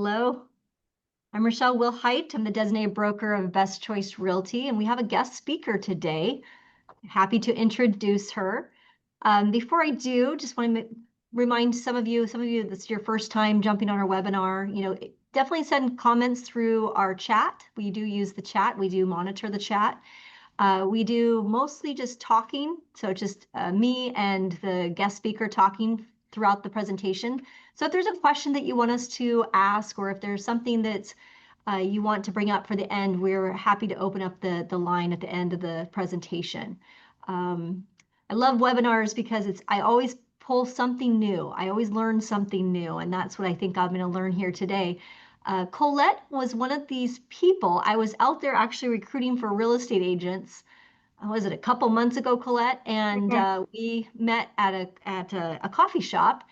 Hello, I'm Rachelle Wilhite. I'm the designated broker of Best Choice Realty, and we have a guest speaker today. Happy to introduce her. Before I do, just want to remind some of you this is your first time jumping on our webinar, definitely send comments through our chat. We do use the chat. We do monitor the chat. We do mostly just talking, so just me and the guest speaker talking throughout the presentation. So if there's a question that you want us to ask, or if there's something that you want to bring up for the end, we're happy to open up the line at the end of the presentation. I love webinars because I always pull something new. I always learn something new, and that's what I think I'm going to learn here today. Colette was one of these people. I was out there actually recruiting for real estate agents. Was it a couple months ago, Colette? And we met at a coffee shop.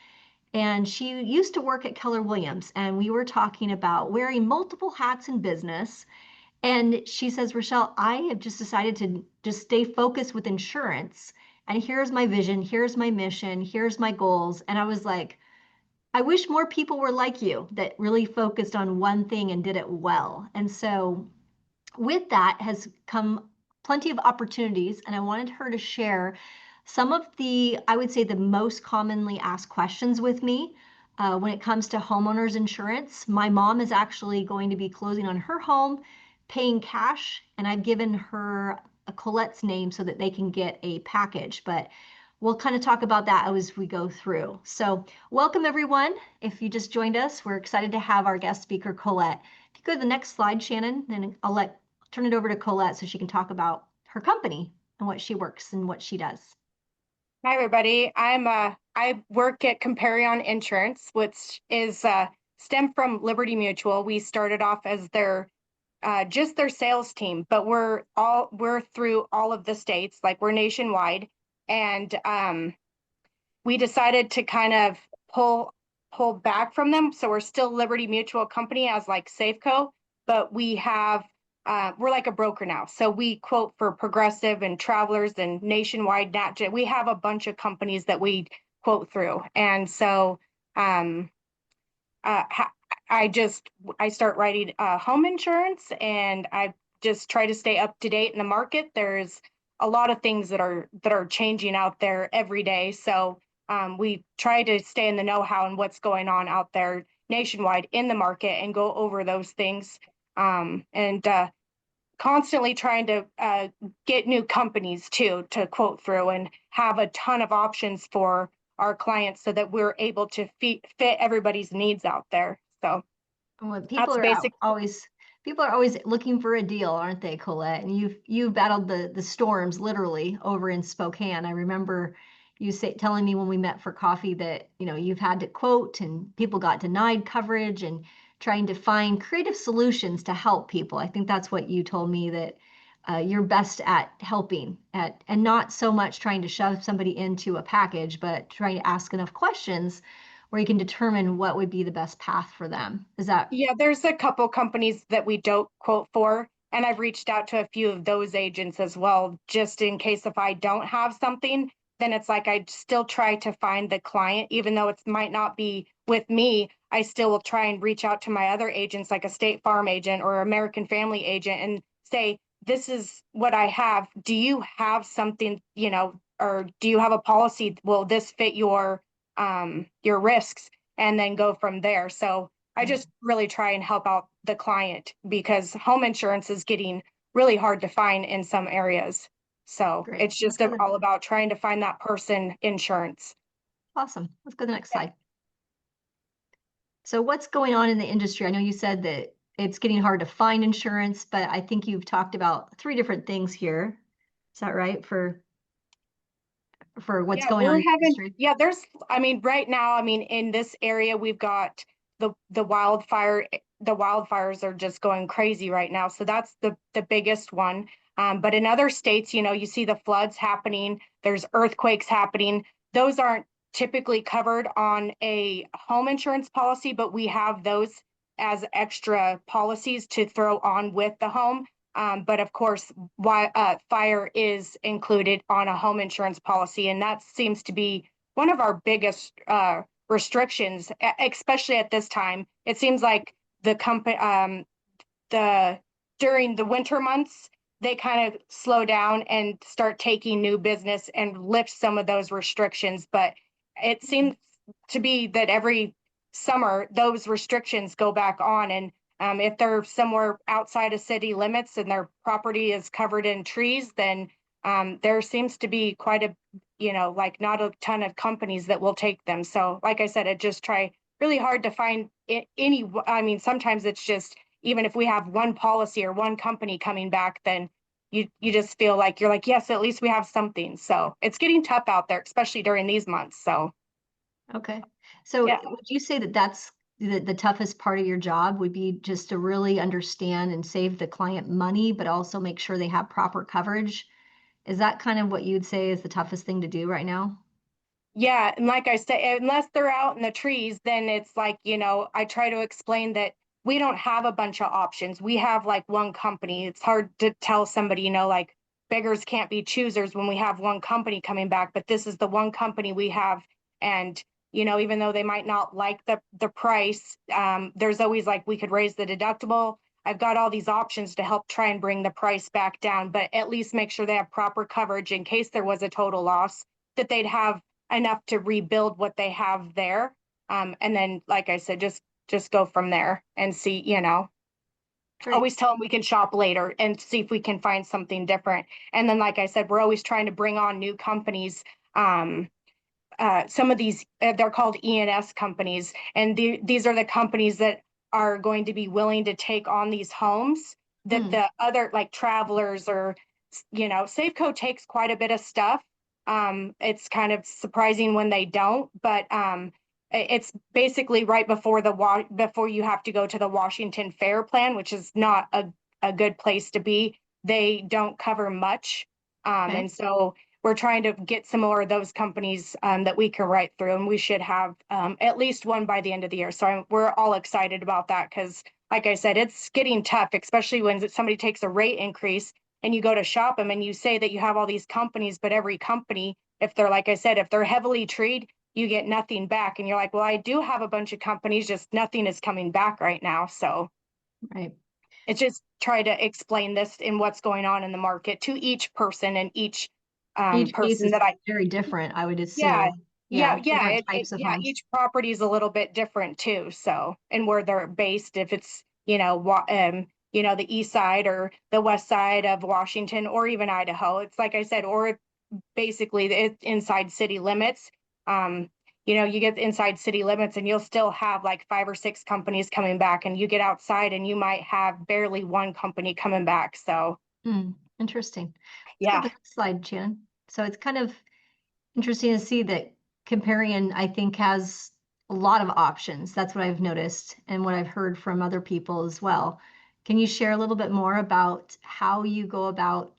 And she used to work at Keller Williams, and we were talking about wearing multiple hats in business. And she says, Rachelle, I have just decided to just stay focused with insurance. And here's my vision, here's my mission, here's my goals. And I was like, I wish more people were like you that really focused on one thing and did it well. And so with that has come plenty of opportunities. And I wanted her to share some of the, I would say, the most commonly asked questions with me when it comes to homeowners insurance. My mom is actually going to be closing on her home, paying cash, and I've given her a Colette's name so that they can get a package. But we'll kind of talk about that as we go through. So welcome everyone. If you just joined us, we're excited to have our guest speaker, Colette. If you go to the next slide, Shannon, then I'll turn it over to Colette so she can talk about her company and what she works and what she does. Hi, everybody. I work at Comparion Insurance, which is stemmed from Liberty Mutual. We started off as just their sales team, but we're through all of the states, like we're nationwide. And we decided to kind of pull back from them. So we're still Liberty Mutual company as like Safeco, but we have we're like a broker now. So we quote for Progressive and Travelers and Nationwide, NatJet. We have a bunch of companies that we quote through. And so I start writing home insurance, and I just try to stay up to date in the market. There's a lot of things that are changing out there every day. So we try to stay in the know-how and what's going on out there nationwide in the market and go over those things. And constantly trying to get new companies too to quote through and have a ton of options for our clients so that we're able to fit everybody's needs out there. So well, people are always looking for a deal, aren't they, Colette? And you've battled the storms literally over in Spokane. I remember you telling me when we met for coffee that you've had to quote and people got denied coverage and trying to find creative solutions to help people. I think that's what you told me, that you're best at helping and not so much trying to shove somebody into a package, but trying to ask enough questions where you can determine what would be the best path for them. Is that? Yeah, there's a couple companies that we don't quote for, and I've reached out to a few of those agents as well, just in case if I don't have something, then it's like I still try to find the client, even though it might not be with me. I still will try and reach out to my other agents, like a State Farm agent or American Family agent, and say, this is what I have. Do you have something, or do you have a policy? Will this fit your risks? And then go from there. So I just really try and help out the client, because home insurance is getting really hard to find in some areas. So Great. it's just all about trying to find that person insurance. Awesome. Let's go to the next slide. So what's going on in the industry? I know you said that it's getting hard to find insurance, but I think you've talked about 3 different things here. Is that right? For what's going on in the industry? Yeah, right now, in this area, we've got the wildfires are just going crazy right now. So that's the biggest one. But in other states, you see the floods happening, there's earthquakes happening. Those aren't typically covered on a home insurance policy, but we have those as extra policies to throw on with the home. But of course, fire is included on a home insurance policy, and that seems to be one of our biggest restrictions, especially at this time. It seems like the company, during the winter months, they kind of slow down and start taking new business and lift some of those restrictions. But it seems to be that every summer those restrictions go back on. And if they're somewhere outside of city limits and their property is covered in trees, then there seems to be quite a, like not a ton of companies that will take them. So like I said, I just try really hard to find any, I mean, sometimes it's just, even if we have one policy or one company coming back, then you just feel like you're like, yes, at least we have something. So it's getting tough out there, especially during these months. So Okay. So yeah. would you say that that's the toughest part of your job would be just to really understand and save the client money, but also make sure they have proper coverage? Is that kind of what you'd say is the toughest thing to do right now? Yeah, and like I say, unless they're out in the trees, then it's like, I try to explain that we don't have a bunch of options. We have like one company. It's hard to tell somebody, like beggars can't be choosers when we have one company coming back, but this is the one company we have. And, even though they might not like the price, there's always like, we could raise the deductible. I've got all these options to help try and bring the price back down, but at least make sure they have proper coverage in case there was a total loss, that they'd have enough to rebuild what they have there. And then, like I said, just go from there and see, Great. always tell them we can shop later and see if we can find something different. And then, like I said, we're always trying to bring on new companies. Some of these, they're called E&S companies. And these are the companies that are going to be willing to take on these homes that the other, like Travelers or, Safeco takes quite a bit of stuff. It's kind of surprising when they don't, but it's basically right before before you have to go to the Washington Fair Plan, which is not a good place to be. They don't cover much. Okay. And so we're trying to get some more of those companies that we can write through, and we should have at least one by the end of the year. So we're all excited about that because, like I said, it's getting tough, especially when somebody takes a rate increase and you go to shop them and you say that you have all these companies, but every company, if they're, like I said, if they're heavily treed, you get nothing back. And you're like, well, I do have a bunch of companies, just nothing is coming back right now. So Right. it's just try to explain this and what's going on in the market to each person and each Each case person is that very different, I would yeah, assume. Yeah, different types of yeah, homes. each property is a little bit different too. So, and where they're based, if it's, the east side or the west side of Washington or even Idaho, it's like I said, or basically it's inside city limits. You get inside city limits and you'll still have like 5 or 6 companies coming back, and you get outside and you might have barely one company coming back. So, Interesting. Let's go to yeah. the next slide, Shannon. So it's kind of interesting to see that Comparion, I think, has a lot of options. That's what I've noticed and what I've heard from other people as well. Can you share a little bit more about how you go about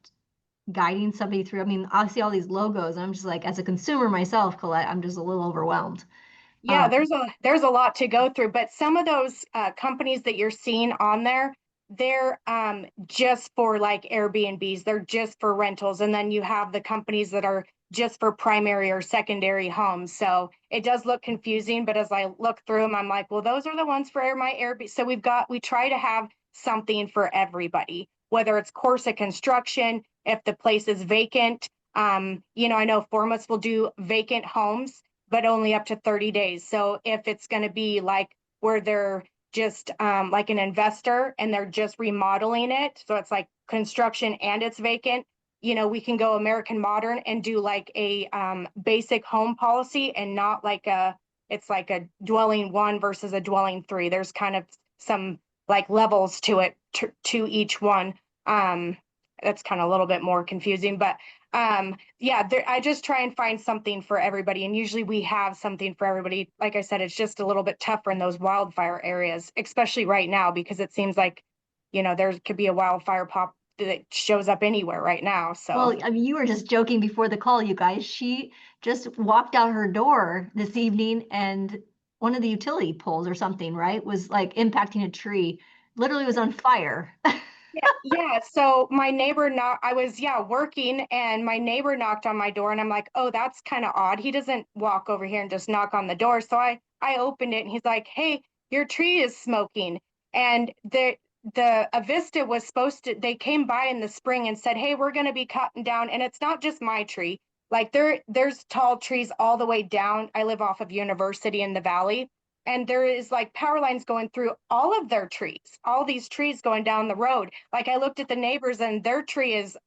guiding somebody through? I mean, I see all these logos, and I'm just like, as a consumer myself, Colette, I'm just a little overwhelmed. Yeah, there's a lot to go through, but some of those companies that you're seeing on there, they're just for like Airbnbs, they're just for rentals, and then you have the companies that are just for primary or secondary homes. So it does look confusing, but as I look through them, I'm like, well, those are the ones for my Airbnb. So we try to have something for everybody, whether it's course of construction, if the place is vacant. I know Formus will do vacant homes, but only up to 30 days. So if it's going to be like where they're just like an investor and they're just remodeling it, so it's like construction and it's vacant, we can go American Modern and do like a basic home policy, and not like it's like a dwelling 1 versus a dwelling 3. There's kind of some like levels to it, to each one. That's kind of a little bit more confusing, but I just try and find something for everybody, and usually we have something for everybody. Like I said, it's just a little bit tougher in those wildfire areas, especially right now, because it seems like there could be a wildfire pop that shows up anywhere right now. So Well, I mean, you were just joking before the call, you guys. She just walked out her door this evening, and one of the utility poles or something, right, was like impacting a tree. Literally was on fire. yeah. So my neighbor I was working, and my neighbor knocked on my door, and I'm like, oh, that's kind of odd. He doesn't walk over here and just knock on the door. So I opened it, and he's like, hey, your tree is smoking. And the Avista was supposed to, they came by in the spring and said, hey, we're going to be cutting down. And it's not just my tree. Like there's tall trees all the way down. I live off of University in the Valley, and there is like power lines going through all of their trees, all these trees going down the road. Like I looked at the neighbors and their tree is,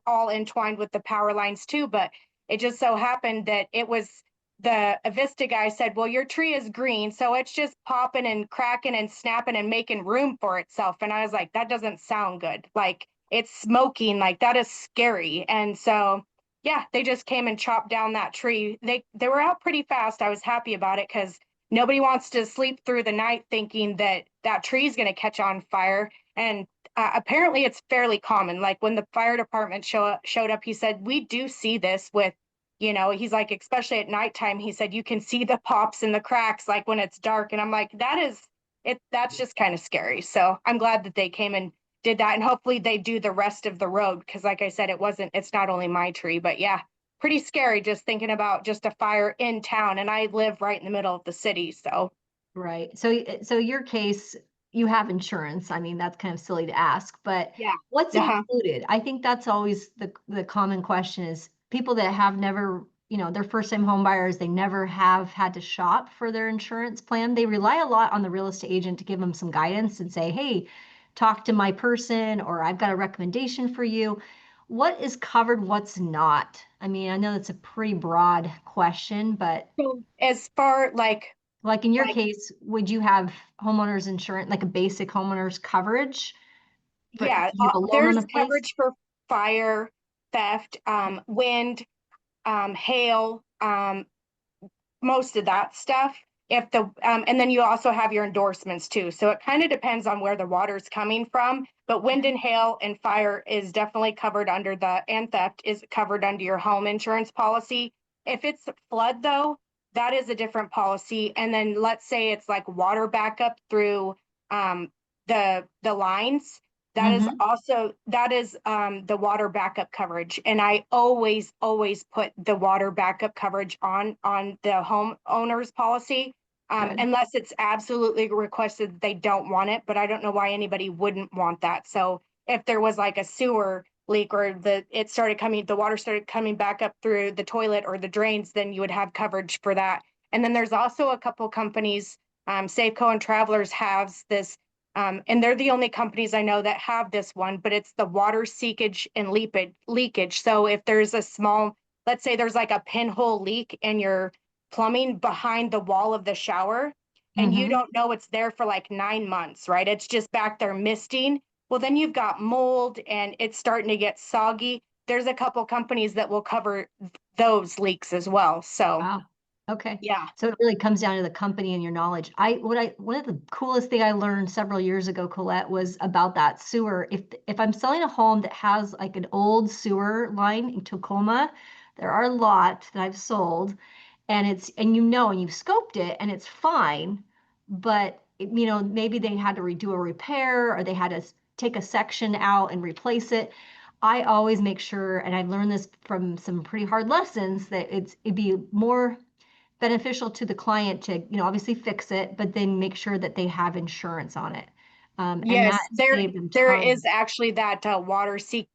all entwined with the power lines too. But it just so happened that it was the Avista guy said, well, your tree is green, so it's just popping and cracking and snapping and making room for itself. And I was like, that doesn't sound good. Like it's smoking, like that is scary. And so, yeah, they just came and chopped down that tree. They were out pretty fast. I was happy about it because nobody wants to sleep through the night thinking that that tree is going to catch on fire. And apparently it's fairly common. Like when the fire department showed up, he said, we do see this with, he's like, especially at nighttime, he said, you can see the pops and the cracks, like when it's dark. And I'm like, that's just kind of scary. So I'm glad that they came and did that. And hopefully they do the rest of the road. Cause like I said, it's not only my tree, but yeah, pretty scary just thinking about just a fire in town. And I live right in the middle of the city. So. Right. So your case, you have insurance. I mean, that's kind of silly to ask, but Yeah. what's Uh-huh. included? I think that's always the common question is people that have never, they're first time home buyers, they never have had to shop for their insurance plan. They rely a lot on the real estate agent to give them some guidance and say, hey, talk to my person, or I've got a recommendation for you. What is covered, what's not? I mean, I know that's a pretty broad question, but So as far like in your like, case, would you have homeowners insurance, like a basic homeowners coverage for if yeah, you have a loan on there's a place? coverage for fire, theft, wind, hail, most of that stuff. If the and then you also have your endorsements too. So it kind of depends on where the water's coming from. But wind and hail and fire is definitely covered under and theft is covered under your home insurance policy. If it's flood though, that is a different policy. And then let's say it's like water backup through um, the lines. Mm-hmm. That is the water backup coverage. And I always put the water backup coverage on the homeowner's policy. Good. Unless it's absolutely requested that they don't want it, but I don't know why anybody wouldn't want that. So if there was like a sewer leak or the water started coming back up through the toilet or the drains, then you would have coverage for that. And then there's also a couple companies, Safeco and Travelers has this, and they're the only companies I know that have this one, but it's the water seepage and leakage. So if there's let's say there's like a pinhole leak in your plumbing behind the wall of the shower, and you Mm-hmm. don't know it's there for like 9 months, right? It's just back there misting. Well, then you've got mold and it's starting to get soggy. There's a couple companies that will cover those leaks as well. So, Wow. Okay. yeah. So it really comes down to the company and your knowledge. One of the coolest thing I learned several years ago, Colette, was about that sewer. If I'm selling a home that has like an old sewer line in Tacoma, there are a lot that I've sold, and and and you've scoped it and it's fine, but maybe they had to redo a repair or they had to take a section out and replace it. I always make sure, and I've learned this from some pretty hard lessons, that it'd be more beneficial to the client to, obviously fix it, but then make sure that they have insurance on it. And that Yes, there saved them there time. is actually that water seek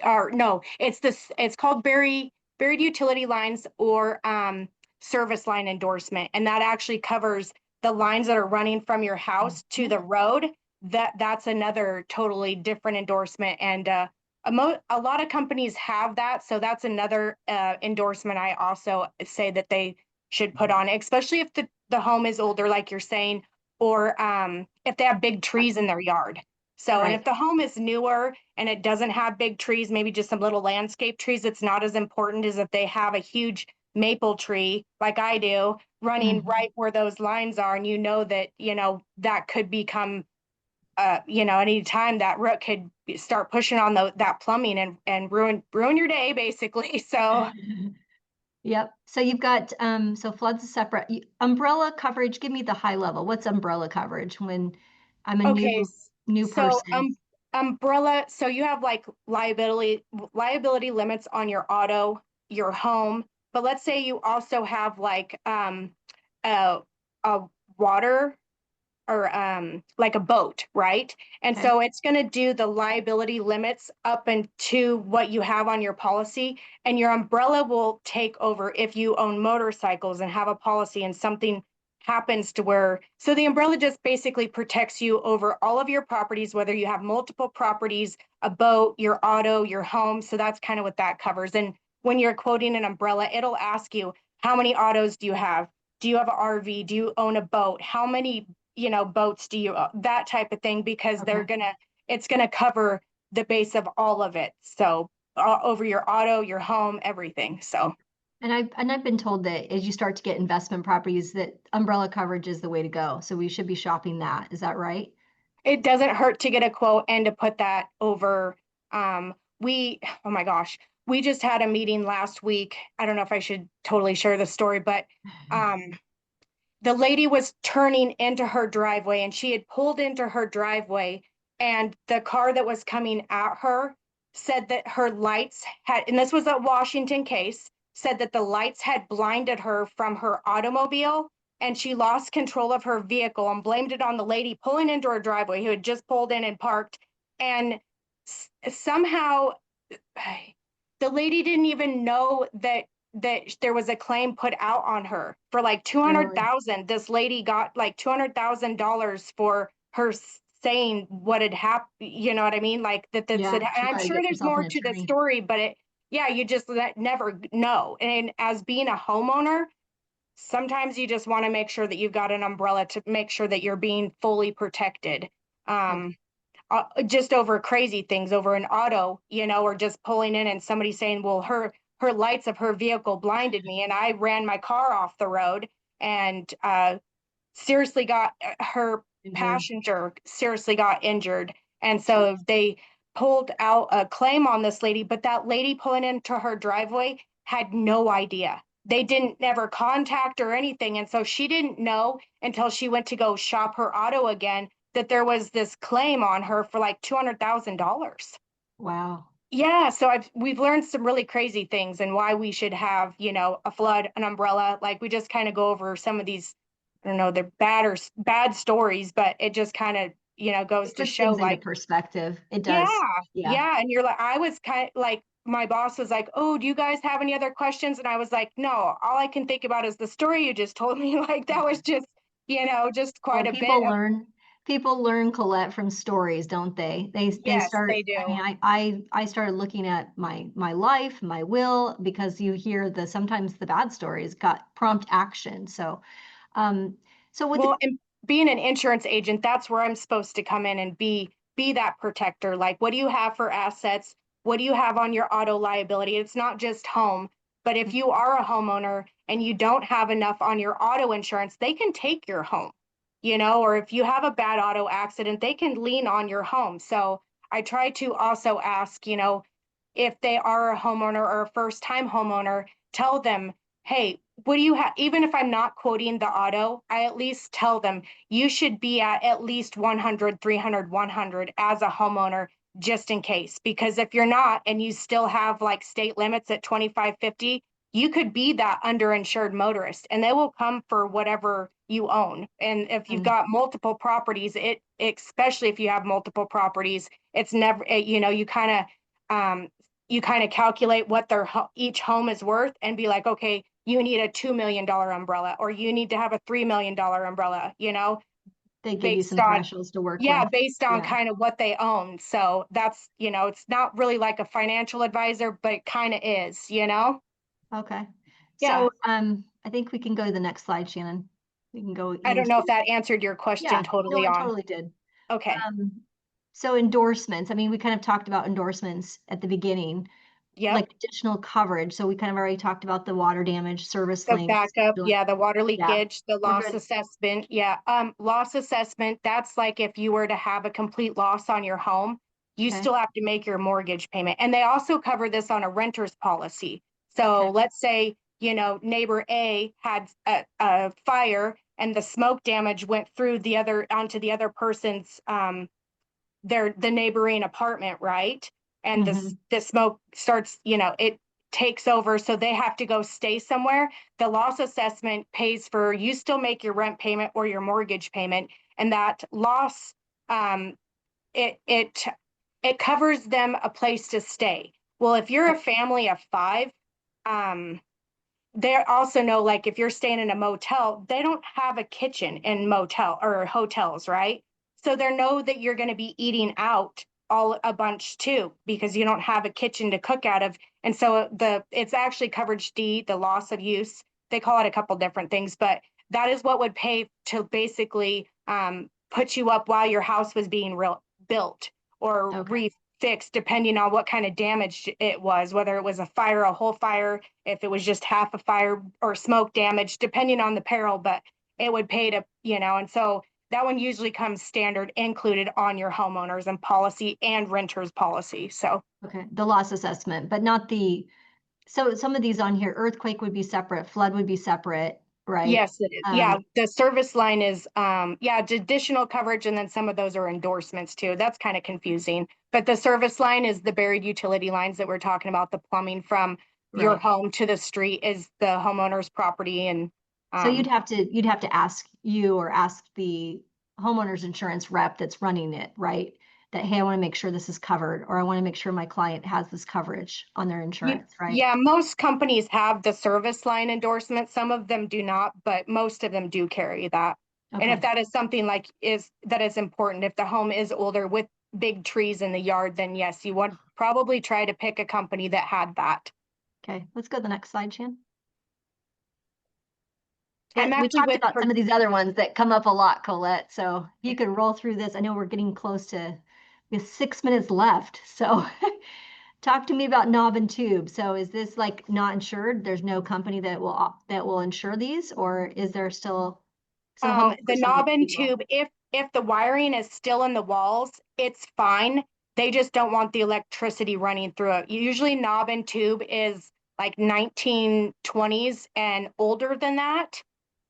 or no, it's called buried utility lines or service line endorsement, and that actually covers the lines that are running from your house to Mhm. the road. That's another totally different endorsement, and a lot of companies have that, so that's another endorsement I also say that they should put on, especially if the home is older, like you're saying, or if they have big trees in their yard. So, and if Right. the home is newer and it doesn't have big trees, maybe just some little landscape trees, it's not as important as if they have a huge maple tree like I do running Mhm. right where those lines are. And that, that could become, any time that root could start pushing on that plumbing and ruin your day basically. So, Yep. So you've got so floods is separate. Umbrella coverage, give me the high level. What's umbrella coverage when I'm a okay. new So person? umbrella, so you have like liability limits on your auto, your home, but let's say you also have like a a water like a boat, right? And Okay. so it's going to do the liability limits up into what you have on your policy, and your umbrella will take over if you own motorcycles and have a policy and something happens to where, so the umbrella just basically protects you over all of your properties, whether you have multiple properties, a boat, your auto, your home. So that's kind of what that covers. And when you're quoting an umbrella, it'll ask you, how many autos do you have? Do you have an RV? Do you own a boat? How many, boats do you, that type of thing, because Okay. it's gonna cover the base of all of it. So over your auto, your home, everything. So. And I've been told that as you start to get investment properties, that umbrella coverage is the way to go. So we should be shopping that. Is that right? It doesn't hurt to get a quote and to put that over. Oh my gosh, we just had a meeting last week. I don't know if I should totally share the story, but um, the lady was turning into her driveway and she had pulled into her driveway, and the car that was coming at her said that her lights had, and this was a Washington case, said that the lights had blinded her from her automobile, and she lost control of her vehicle and blamed it on the lady pulling into her driveway who had just pulled in and parked. And somehow the lady didn't even know that there was a claim put out on her for like Really? 200,000. This lady got like $200,000 for her saying what had happened. You know what I mean? Like that's it. Yeah. And She I'm probably sure gets there's herself an more to the attorney. story, but yeah, you just never know. And as being a homeowner, sometimes you just want to make sure that you've got an umbrella to make sure that you're being fully protected. Okay. Um, just over crazy things, over an auto, or just pulling in and somebody saying, well, her lights of her vehicle blinded me and I ran my car off the road, and seriously got her Injured. passenger seriously got injured. And so they pulled out a claim on this lady, but that lady pulling into her driveway had no idea. They didn't never contact or anything. And so she didn't know until she went to go shop her auto again that there was this claim on her for like $200,000. Wow. Yeah, so we've learned some really crazy things and why we should have, a flood, an umbrella. Like we just kind of go over some of these, I don't know, they're bad stories, but it just kind of, goes It to puts show things into like, perspective. It yeah, does. Yeah. yeah. And you're like, I was kind of like, my boss was like, oh, do you guys have any other questions? And I was like, no, all I can think about is the story you just told me. Like that was just, just Well, quite a bit of, people learn, Colette, from stories, don't they? They yes, start, they I mean, do. I started looking at my life, my will, because you hear sometimes the bad stories got prompt action. Um, so with the Well, and being an insurance agent, that's where I'm supposed to come in and be that protector. Like, what do you have for assets? What do you have on your auto liability? It's not just home, but if you are a homeowner and you don't have enough on your auto insurance, they can take your home, or if you have a bad auto accident, they can lien on your home. So I try to also ask, if they are a homeowner or a first time homeowner, tell them, hey, what do you have? Even if I'm not quoting the auto, I at least tell them you should be at least 100, 300, 100 as a homeowner, just in case. Because if you're not and you still have like state limits at 25, 50, you could be that underinsured motorist and they will come for whatever you own. And if you've Mm, got multiple properties, especially if you have multiple properties, it's never, um, you kind of calculate what each home is worth and be like, okay, you need a $2 million umbrella or you need to have a $3 million umbrella, they give you based some on, thresholds to work yeah, with. based on Yeah. kind of what they own. So that's, it's not really like a financial advisor, but it kind of is. Okay. Yeah. So I think we can go to the next slide, Shannon. We can go I don't know into, if that answered your question yeah, no, totally it on. totally did. Okay. Um, so endorsements, I mean, we kind of talked about endorsements at the beginning, Yep. like additional coverage. So we kind of already talked about the water damage, service The lengths. backup, yeah, the water Yeah, leakage, the we're loss good. assessment, yeah. Loss assessment, that's like if you were to have a complete loss on your home, you Okay. still have to make your mortgage payment. And they also cover this on a renter's policy. So Okay. let's say, neighbor A had a fire and the smoke damage went through onto the other person's the neighboring apartment, right? And Hmm. the smoke starts, it takes over, so they have to go stay somewhere. The loss assessment pays for, you still make your rent payment or your mortgage payment. and that loss, it covers them a place to stay. Well, if you're a family of 5, they also know, like, if you're staying in a motel, they don't have a kitchen in motel or hotels, right? So they know that you're going to be eating out a bunch too, because you don't have a kitchen to cook out of. And so it's actually coverage D, the loss of use. They call it a couple different things, but that is what would pay to basically put you up while your house was being built or refixed, depending on what kind of damage it was, whether it was a fire, a whole fire, if it was just half a fire, or smoke damage, depending on the peril. But it would pay to, and so that one usually comes standard included on your homeowners and policy and renters policy. So the loss assessment, but not so some of these on here, earthquake would be separate, flood would be separate, right? Yes, it is. Yeah, the service line is additional coverage, and then some of those are endorsements too. That's kind of confusing. But the service line is the buried utility lines that we're talking about. The plumbing from your home to the street is the homeowner's property. And so you'd have to ask the homeowner's insurance rep that's running it, right? That, hey, I want to make sure this is covered, or I want to make sure my client has this coverage on their insurance, right? Yeah, most companies have the service line endorsement. Some of them do not, but most of them do carry that. And if that is something that is important, if the home is older with big trees in the yard, then yes, you would probably try to pick a company that had that. Okay, let's go to the next slide, Shan. We talked about some of these other ones that come up a lot, Colette. So you could roll through this. I know we're getting close to, we have 6 minutes left. So talk to me about knob and tube. So is this like not insured? There's no company that will insure these, or is there still the knob and tube? If the wiring is still in the walls, it's fine. They just don't want the electricity running through it. Usually knob and tube is like 1920s and older than that.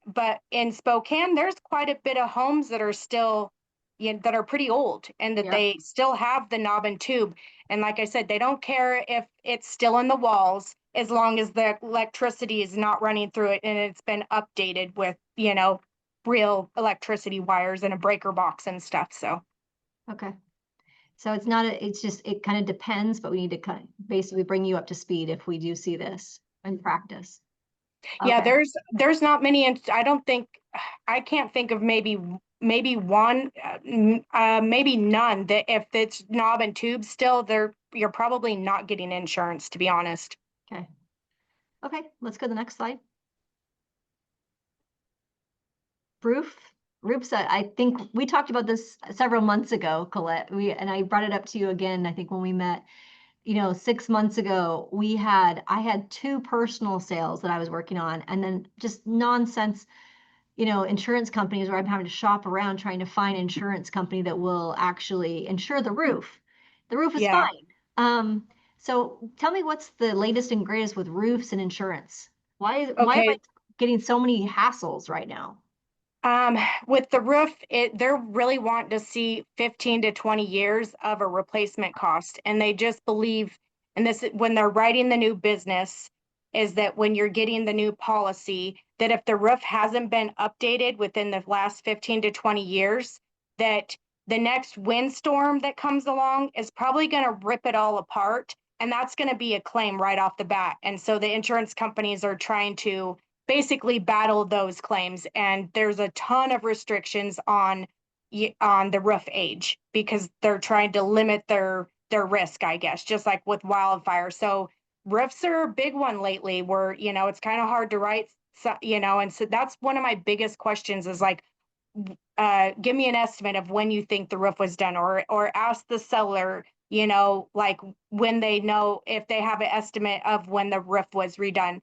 But in Spokane, there's quite a bit of homes that are still, that are pretty old, and that they still have the knob and tube. And like I said, they don't care if it's still in the walls, as long as the electricity is not running through it and it's been updated with, real electricity wires and a breaker box and stuff. So. Okay. So it's not, it's just, it kind of depends, but we need to kind of basically bring you up to speed if we do see this in practice. Yeah, there's not many, and I can't think of maybe one, maybe none, that if it's knob and tube still, you're probably not getting insurance, to be honest. Okay, let's go to the next slide. Roofs, I think we talked about this several months ago, Colette. And I brought it up to you again, I think when we met. 6 months ago, I had 2 personal sales that I was working on, and then just nonsense, insurance companies where I'm having to shop around trying to find an insurance company that will actually insure the roof. The roof is fine. So tell me, what's the latest and greatest with roofs and insurance? Why am I getting so many hassles right now? With the roof, they're really wanting to see 15 to 20 years of a replacement cost. And they just believe, and this, when they're writing the new business, is that when you're getting the new policy, that if the roof hasn't been updated within the last 15 to 20 years, that the next windstorm that comes along is probably going to rip it all apart. And that's going to be a claim right off the bat. And so the insurance companies are trying to basically battle those claims, and there's a ton of restrictions on the roof age, because they're trying to limit their risk, I guess, just like with wildfire. So roofs are a big one lately, where it's kind of hard to write, and so that's one of my biggest questions is like, give me an estimate of when you think the roof was done, or ask the seller, like when they know, if they have an estimate of when the roof was redone.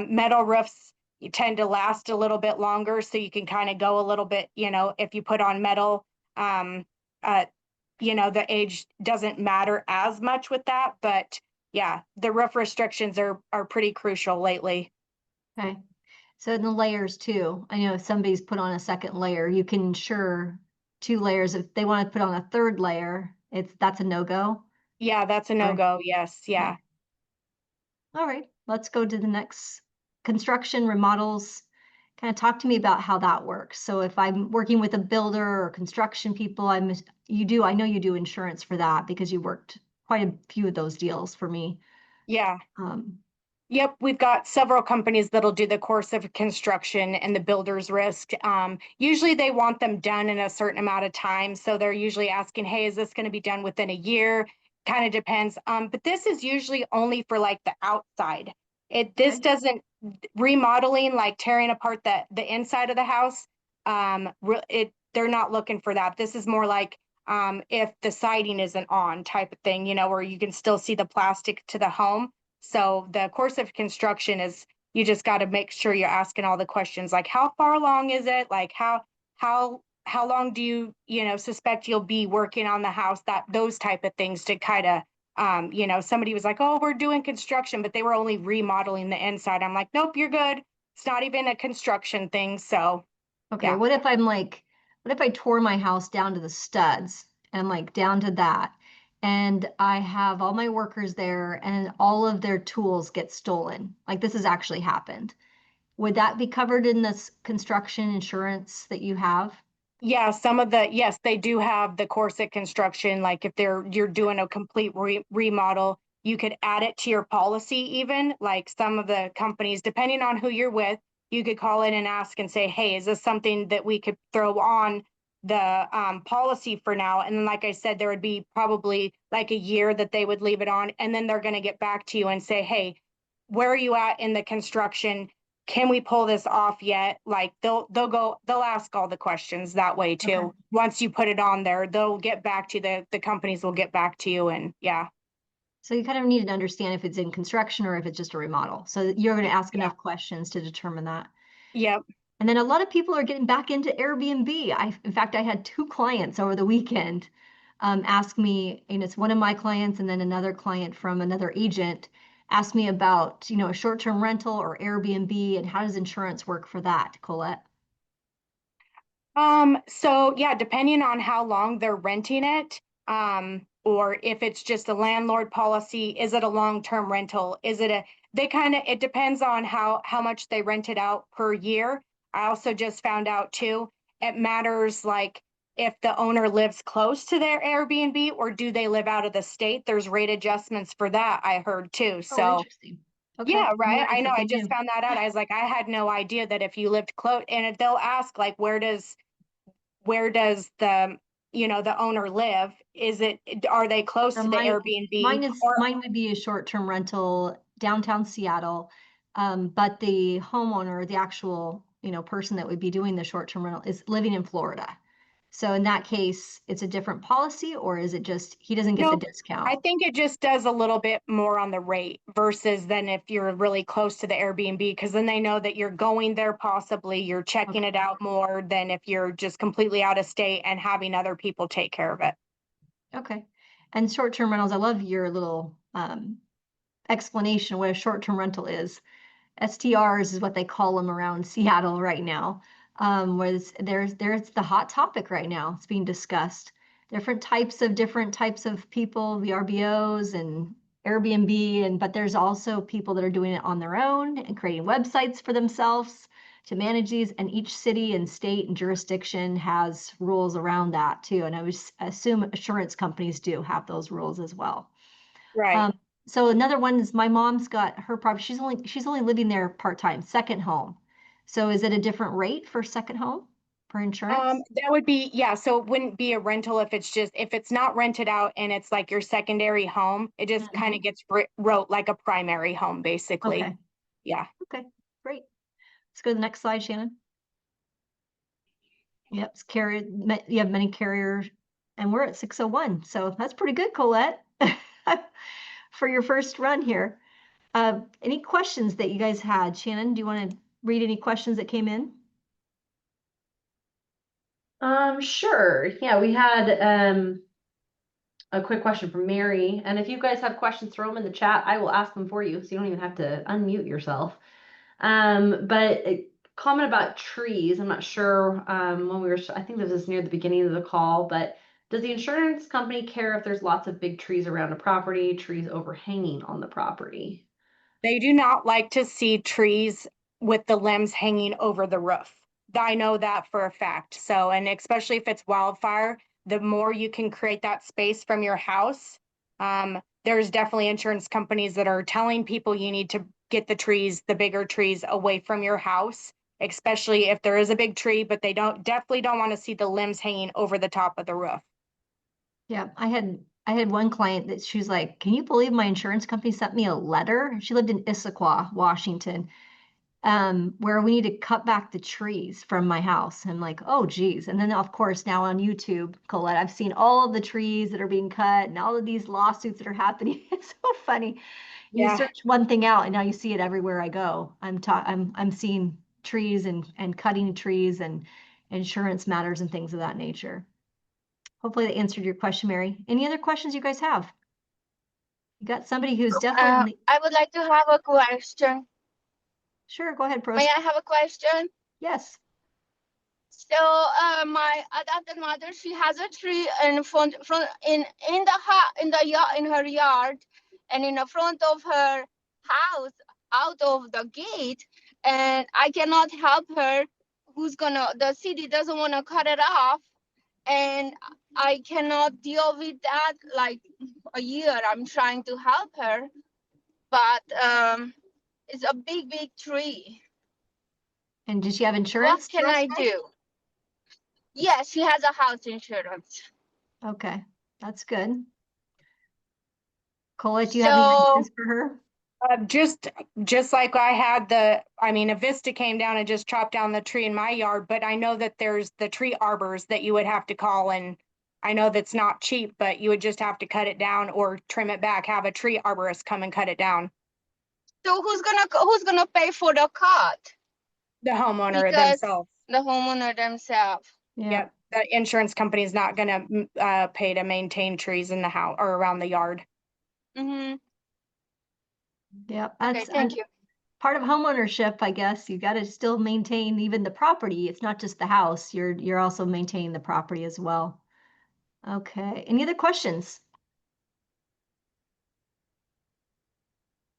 Metal roofs, you tend to last a little bit longer, so you can kind of go a little bit, if you put on metal, the age doesn't matter as much with that. But yeah, the roof restrictions are pretty crucial lately. Okay. So in the layers too, I know if somebody's put on a second layer, you can insure 2 layers. If they want to put on a 3rd layer, that's a no-go. Yeah, that's a no-go. Yes. Yeah. All right, let's go to the next. Construction, remodels, Kind of talk to me about how that works. So if I'm working with a builder or construction people, I know you do insurance for that because you worked quite a few of those deals for me. Yeah. Um, Yep, we've got several companies that'll do the course of construction and the builder's risk. Usually they want them done in a certain amount of time. So they're usually asking, hey, is this going to be done within a year? Kind of depends. But this is usually only for like the outside. This okay. doesn't remodeling, like tearing apart the inside of the house. They're not looking for that. This is more like if the siding isn't on type of thing, where you can still see the plastic to the home. So the course of construction is you just got to make sure you're asking all the questions like how far along is it? Like how long do you suspect you'll be working on the house? That those type of things to kind of somebody was like, oh, we're doing construction, but they were only remodeling the inside. I'm like, nope, you're good. It's not even a construction thing. So Okay, yeah. what if what if I tore my house down to the studs and I'm like down to that, and I have all my workers there and all of their tools get stolen? Like this has actually happened. Would that be covered in this construction insurance that you have? Yeah, yes, they do have the corset construction. Like if you're doing a complete remodel, you could add it to your policy even. Like some of the companies, depending on who you're with, you could call in and ask and say, hey, is this something that we could throw on the policy for now? And then, like I said, there would be probably like a year that they would leave it on, and then they're going to get back to you and say, hey, where are you at in the construction? Can we pull this off yet? Like they'll ask all the questions that way Okay. too. Once you put it on there, they'll get back to the companies will get back to you, and yeah. So you kind of need to understand if it's in construction or if it's just a remodel. So you're going to ask Yeah. enough questions to determine that. Yep. And then a lot of people are getting back into Airbnb. In fact, I had two clients over the weekend ask me, and it's one of my clients and then another client from another agent asked me about, a short-term rental or Airbnb and how does insurance work for that, Colette? So yeah, depending on how long they're renting it, or if it's just a landlord policy, is it a long-term rental? It depends on how much they rent it out per year. I also just found out too, it matters like if the owner lives close to their Airbnb or do they live out of the state? There's rate adjustments for that, I heard too. Oh, So interesting. Okay, yeah, I'm right. learning I know. I something just new. found that out. I was like, I had no idea that if you lived close, and if they'll ask like, where does the owner live? Are they close So to the Airbnb or mine would be a short-term rental downtown Seattle. But the homeowner, the actual, person that would be doing the short-term rental is living in Florida. So in that case, it's a different policy, or is it just he doesn't get the nope. I discount? think it just does a little bit more on the rate versus than if you're really close to the Airbnb, because then they know that you're going there, possibly you're checking Okay. it out more than if you're just completely out of state and having other people take care of it. Okay. And short-term rentals, I love your little explanation of what a short-term rental is. STRs is what they call them around Seattle right now. Where there's the hot topic right now. It's being discussed. Different types of people, VRBOs and Airbnb, but there's also people that are doing it on their own and creating websites for themselves to manage these. And each city and state and jurisdiction has rules around that too. And I would assume insurance companies do have those rules as well. Right. Um, so another one is my mom's got her property. She's only living there part-time, second home. So is it a different rate for second home for insurance? That would be, yeah, so it wouldn't be a rental if it's not rented out and it's like your secondary home, it just kind of Mhm. gets wrote like a primary home, basically. Okay. Yeah. Okay. Great. Let's go to the next slide, Shannon. Yep. You have many carriers, and we're at 601. So that's pretty good, Colette, for your first run here. Any questions that you guys had? Shannon, do you want to read any questions that came in? Sure. Yeah, we had a quick question from Mary, and if you guys have questions, throw them in the chat. I will ask them for you, so you don't even have to unmute yourself. But a comment about trees. I'm not sure when I think this is near the beginning of the call, but does the insurance company care if there's lots of big trees around a property, trees overhanging on the property? They do not like to see trees with the limbs hanging over the roof. I know that for a fact. So, and especially if it's wildfire, the more you can create that space from your house. There's definitely insurance companies that are telling people you need to get the trees, the bigger trees away from your house, especially if there is a big tree, but they definitely don't want to see the limbs hanging over the top of the roof. Yeah, I had one client that she was like, "Can you believe my insurance company sent me a letter?" She lived in Issaquah, Washington, where we need to cut back the trees from my house. I'm like, oh geez. And then of course now on YouTube, Colette, I've seen all of the trees that are being cut and all of these lawsuits that are happening. It's so funny. You Yeah. search one thing out and now you see it everywhere I go. I'm seeing trees and cutting trees and insurance matters and things of that nature. Hopefully that answered your question, Mary. Any other questions you guys have? You got somebody who's definitely on the, I would like to have a question. sure, go ahead, May Pros. I have a question? Yes. So, my adopted mother, she has a tree in front in her yard, and in the front of her house, out of the gate, and I cannot help her. The city doesn't want to cut it off, and I cannot deal with that. Like a year, I'm trying to help her, but it's a big tree. And does she have What insurance? can I do? Yes, she has a house insurance. Okay, that's good. Colette, do you have any ideas for her? Just like a Vista came down and just chopped down the tree in my yard, but I know that there's the tree arbors that you would have to call, and I know that's not cheap, but you would just have to cut it down or trim it back, have a tree arborist come and cut it down. So who's gonna pay for the cut? The homeowner Because themselves. the homeowner themselves. Yeah, Yep. The insurance company is not gonna pay to maintain trees in the house or around the yard. Mm-hmm. yeah, Okay, that's thank you. part of homeownership, I guess. You got to still maintain even the property. It's not just the house. You're also maintaining the property as well. Okay. Any other questions?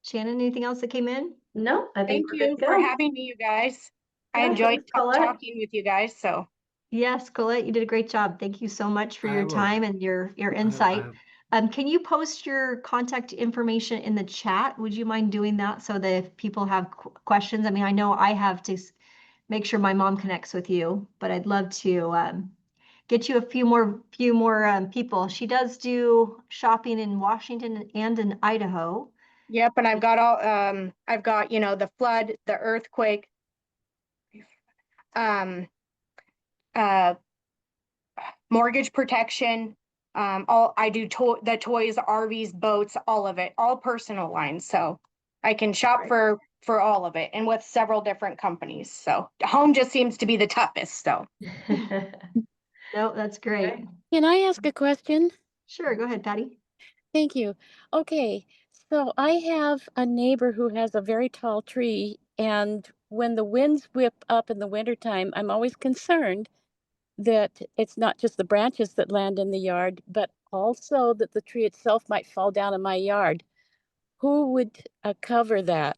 Shannon, anything else that came in? No, I think Thank we're good you to for go. having me, you guys. I Yeah, enjoyed thanks, Colette. talking with you guys. So Yes, Colette, you did a great job. Thank you so much for your time and your insight. Can you post your contact information in the chat? Would you mind doing that so that if people have questions? I mean, I know I have to make sure my mom connects with you, but I'd love to get you a few more people. She does do shopping in Washington and in Idaho. yep, and I've got the flood, the earthquake, uh mortgage protection, I do the toys, RVs, boats, all of it, all personal lines. So I can shop for all of it and with several different companies. So home just seems to be the toughest. So No, that's great. Can I ask a question? Sure, go ahead, Patty. Thank you. Okay, so I have a neighbor who has a very tall tree, and when the winds whip up in the wintertime, I'm always concerned that it's not just the branches that land in the yard, but also that the tree itself might fall down in my yard. Who would cover that?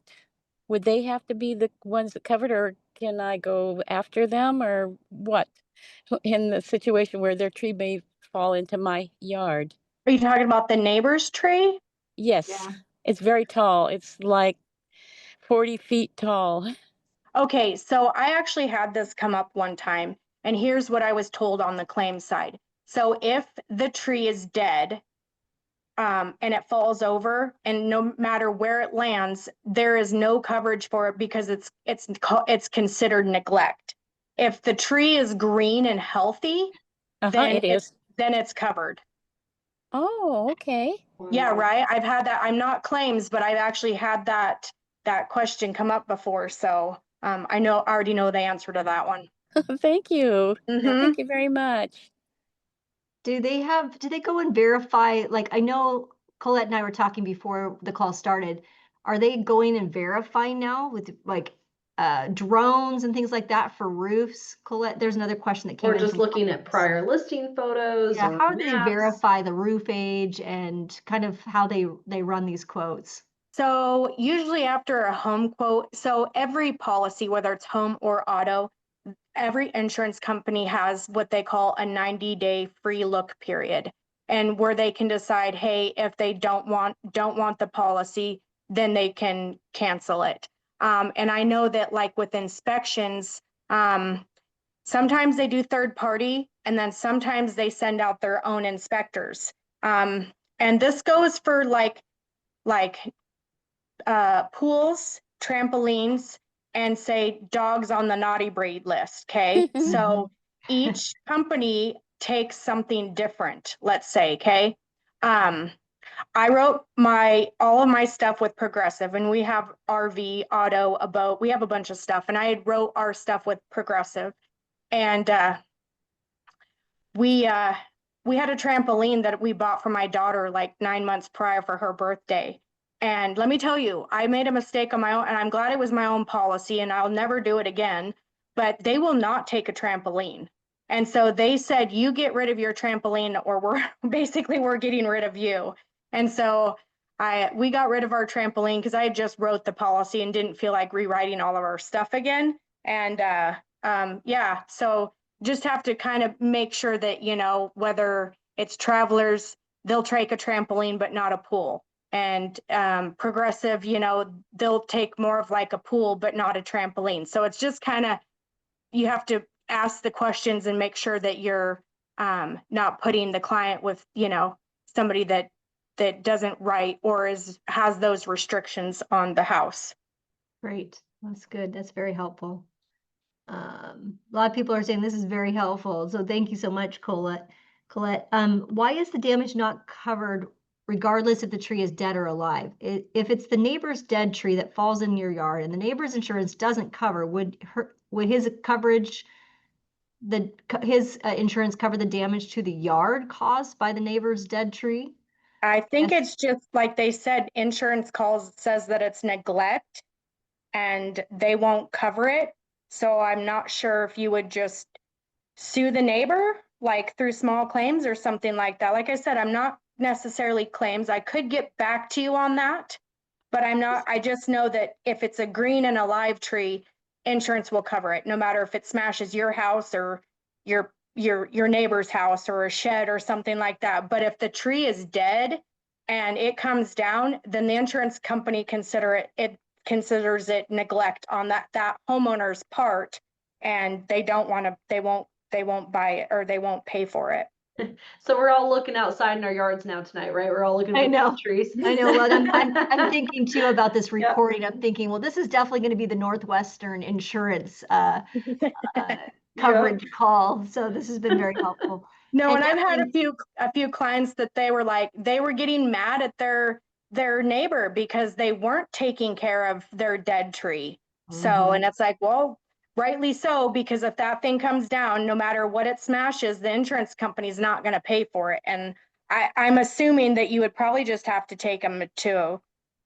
Would they have to be the ones that covered, or can I go after them, or what? In the situation where their tree may fall into my yard. are you talking about the neighbor's tree? Yes, Yeah. it's very tall. It's like 40 feet tall. Okay, so I actually had this come up one time, and here's what I was told on the claim side. So if the tree is dead, and it falls over, and no matter where it lands, there is no coverage for it because it's considered neglect. If the tree is green and healthy, then It is. then it's covered. Oh, okay. Yeah, right. I've had that. I'm not claims, but I've actually had that question come up before. So I already know the answer to that one. Thank you. Mhm. Thank you very much. Do they go and verify, like I know Colette and I were talking before the call started. Are they going and verifying now with like drones and things like that for roofs? Colette, there's another question that came Or in. just from looking at clients. prior listing photos Yeah, or how do they maps. verify the roof age and kind of how they run these quotes? So usually after a home quote, so every policy, whether it's home or auto, every insurance company has what they call a 90-day free look period, and where they can decide, hey, if they don't want the policy, then they can cancel it. And I know that like with inspections, sometimes they do third party, and then sometimes they send out their own inspectors. And this goes for like pools, trampolines, and say dogs on the naughty breed list. Okay. So each company takes something different, let's say. Okay. I wrote all of my stuff with Progressive, and we have RV, auto, a boat. We have a bunch of stuff, and I had wrote our stuff with Progressive, and we had a trampoline that we bought for my daughter like 9 months prior for her birthday. And let me tell you, I made a mistake on my own, and I'm glad it was my own policy, and I'll never do it again. But they will not take a trampoline. And so they said, you get rid of your trampoline, or we're getting rid of you. And so we got rid of our trampoline because I had just wrote the policy and didn't feel like rewriting all of our stuff again. And yeah, so just have to kind of make sure that, you know, whether it's Travelers, they'll take a trampoline, but not a pool. And Progressive, you know, they'll take more of like a pool, but not a trampoline. So it's just kind of, you have to ask the questions and make sure that you're not putting the client with, you know, somebody that doesn't write or has those restrictions on the house. Great. That's good. That's very helpful. A lot of people are saying this is very helpful. So thank you so much, Colette. Why is the damage not covered regardless if the tree is dead or alive? If it's the neighbor's dead tree that falls in your yard and the neighbor's insurance doesn't cover, would his coverage, his insurance cover the damage to the yard caused by the neighbor's dead tree? I think it's just like they said, insurance says that it's neglect and they won't cover it. So I'm not sure if you would just sue the neighbor, like through small claims or something like that. Like I said, I'm not necessarily claims. I could get back to you on that, but I just know that if it's a green and a live tree, insurance will cover it, no matter if it smashes your house or your neighbor's house or a shed or something like that. But if the tree is dead and it comes down, then the insurance company considers it neglect on that homeowner's part, and they won't buy it, or they won't pay for it. So we're all looking outside in our yards now tonight, right? We're all looking for trees. I know. Well, I'm thinking too about this recording. Yeah. I'm thinking, well, this is definitely going to be the Northwestern Insurance coverage call. So this has been very helpful. No, and I've had a few clients that they were getting mad at their neighbor because they weren't taking care of their dead tree. So, and it's like, well, rightly so, because if that thing comes down, no matter what it smashes, the insurance company's not going to pay for it. And I'm assuming that you would probably just have to take them to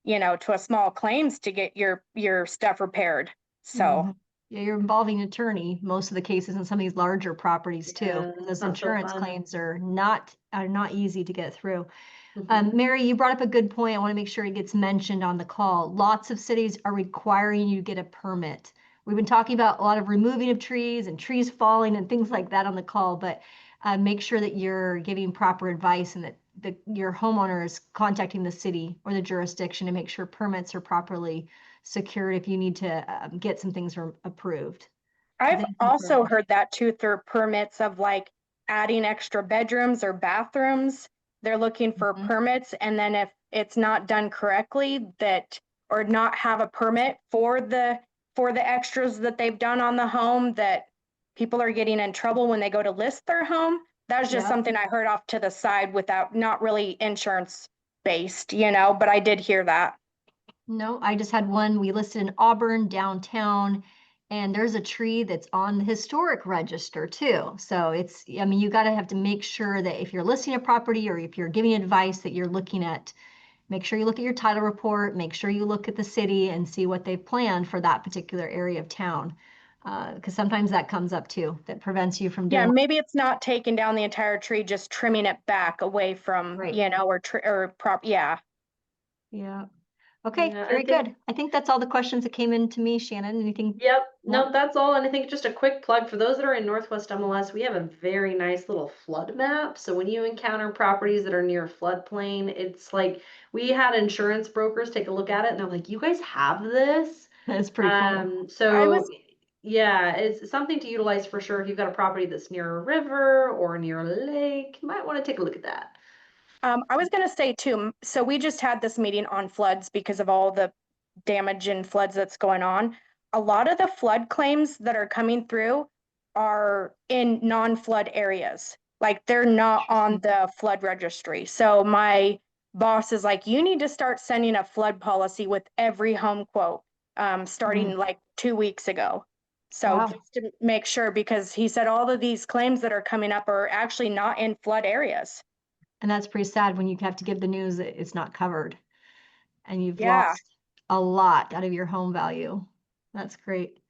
a small claims to get your stuff repaired. So. Yeah, you're involving an attorney most of the cases in some of these larger properties too. Yeah, those insurance claims are not easy to get through. Mary, you brought up a good point. I want to make sure it gets mentioned on the call. Lots of cities are requiring you to get a permit. We've been talking about a lot of removing of trees and trees falling and things like that on the call, but make sure that you're giving proper advice and that your homeowner is contacting the city or the jurisdiction to make sure permits are properly secured if you need to get some things approved. I've also heard that too through permits of like adding extra bedrooms or bathrooms. They're looking for permits, and then if it's not done correctly, or not have a permit for the extras that they've done on the home, that people are getting in trouble when they go to list their home. That was just something I heard off to the side without, not really insurance based, but I did hear that. No, I just had one. We listed in Auburn downtown, and there's a tree that's on the historic register too. So you got to have to make sure that if you're listing a property or if you're giving advice that you're make sure you look at your title report, make sure you look at the city and see what they've planned for that particular area of town. Because sometimes that comes up too, that prevents you from doing. Yeah, maybe it's not taking down the entire tree, just trimming it back away from, right. Yeah. Yeah. Okay, Yeah, I very think- good. I think that's all the questions that came in to me, Shannon. Anything? Yep. more? No, that's all. And I think just a quick plug for those that are in Northwest MLS, we have a very nice little flood map. So when you encounter properties that are near floodplain, it's like we had insurance brokers take a look at it and they're like, you guys have this? That's pretty cool. So yeah, it's something to utilize for sure. If you've got a property that's near a river or near a lake, you might want to take a look at that. I was going to say too, so we just had this meeting on floods because of all the damage and floods that's going on. A lot of the flood claims that are coming through are in non-flood areas. Like they're not on the flood registry. So my boss is like, you need to start sending a flood policy with every home quote, starting like 2 weeks ago. So Wow. just to make sure, because he said all of these claims that are coming up are actually not in flood areas. And that's pretty sad when you have to give the news that it's not covered and you've Yeah. lost a lot out of your home value. That's great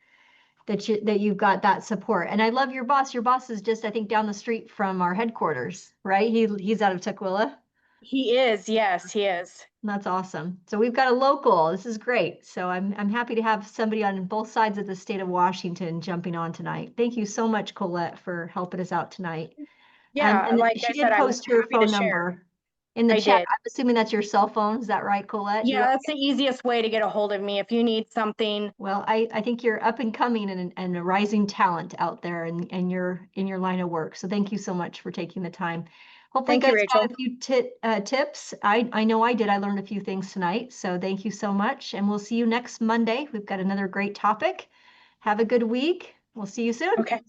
that you've got that support. And I love your boss. Your boss is just, I think, down the street from our headquarters, right? He's out of Tukwila. He is, yes, he is. That's awesome. So we've got a local. This is great. So I'm happy to have somebody on both sides of the state of Washington jumping on tonight. Thank you so much, Colette, for helping us out tonight. Yeah, And like she I did said, I'm post her happy to phone share. number in the I chat. did. I'm assuming that's your cell phone. Is that right, Colette? Yeah, that's the easiest way to get a hold of me if you need something. Well, I think you're up and coming and a rising talent out there and you're in your line of work. So thank you so much for taking the time. Hopefully Thank you, guys got Rachel. a few tips. I know I did. I learned a few things tonight. So thank you so much. And we'll see you next Monday. We've got another great topic. Have a good week. We'll see you soon. Okay.